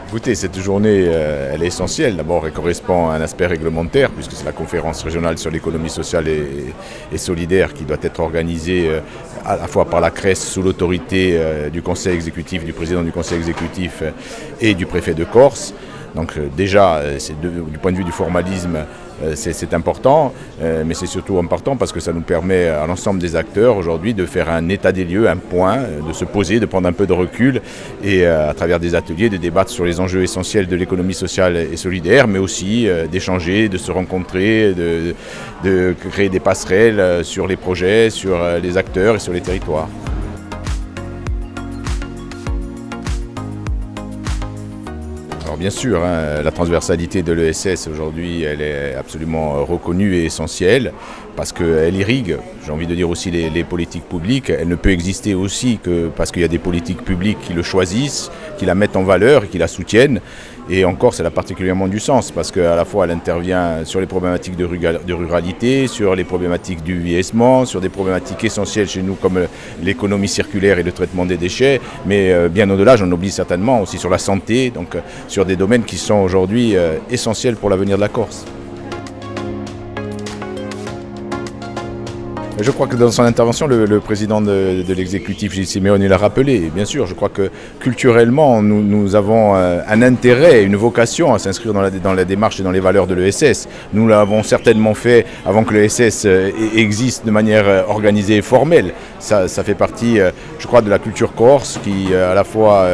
Écoutez, cette journée, elle est essentielle. D'abord, elle correspond à un aspect réglementaire, puisque c'est la conférence régionale sur l'économie sociale et solidaire qui doit être organisée à la fois par la CRES sous l'autorité du conseil exécutif, du président du conseil exécutif et du préfet de Corse. Donc déjà, du point de vue du formalisme, c'est important, mais c'est surtout important parce que ça nous permet à l'ensemble des acteurs aujourd'hui de faire un état des lieux, un point, de se poser, de prendre un peu de recul et à travers des ateliers, de débattre sur les enjeux essentiels de l'économie sociale et solidaire, mais aussi d'échanger, de se rencontrer, de créer des passerelles sur les projets, sur les acteurs et sur les territoires. Alors bien sûr, la transversalité de l'ESS aujourd'hui, elle est absolument reconnue et essentielle parce qu'elle irrigue, j'ai envie de dire aussi les politiques publiques. Elle ne peut exister aussi que parce qu'il y a des politiques publiques qui le choisissent, qui la mettent en valeur et qui la soutiennent. Et encore, ça a particulièrement du sens parce qu'à la fois, elle intervient sur les problématiques de ruralité, sur les problématiques du vieillissement, sur des problématiques essentielles chez nous comme l'économie circulaire et le traitement des déchets. Mais bien au-delà, j'en oublie certainement aussi sur la santé, donc sur des domaines qui sont aujourd'hui essentiels pour l'avenir de la Corse. Je crois que dans son intervention, le président de l'exécutif, Gilles Simeone, l'a rappelé. Bien sûr, je crois que culturellement, nous avons un intérêt, une vocation à s'inscrire dans la démarche et dans les valeurs de l'ESS. Nous l'avons certainement fait avant que l'ESS existe de manière organisée et formelle. Ça fait partie, je crois, de la culture corse qui, à la fois,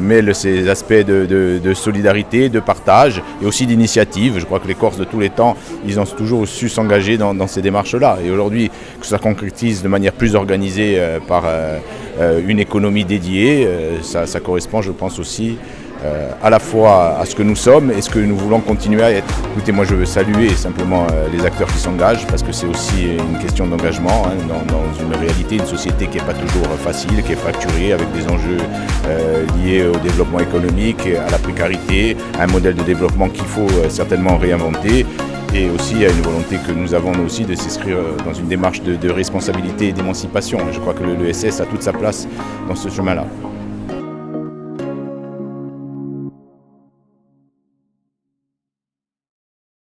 mêle ces aspects de solidarité, de partage et aussi d'initiative. Je crois que les Corses de tous les temps, ils ont toujours su s'engager dans ces démarches-là. Et aujourd'hui, que ça concrétise de manière plus organisée par une économie dédiée, ça correspond, je pense aussi, à la fois à ce que nous sommes et ce que nous voulons continuer à être. Écoutez, moi je veux saluer simplement les acteurs qui s'engagent parce que c'est aussi une question d'engagement dans une réalité, une société qui n'est pas toujours facile, qui est fracturée avec des enjeux liés au développement économique, à la précarité, à un modèle de développement qu'il faut certainement réinventer et aussi à une volonté que nous avons nous aussi de s'inscrire dans une démarche de responsabilité et d'émancipation. Je crois que l'ESS a toute sa place dans ce chemin-là.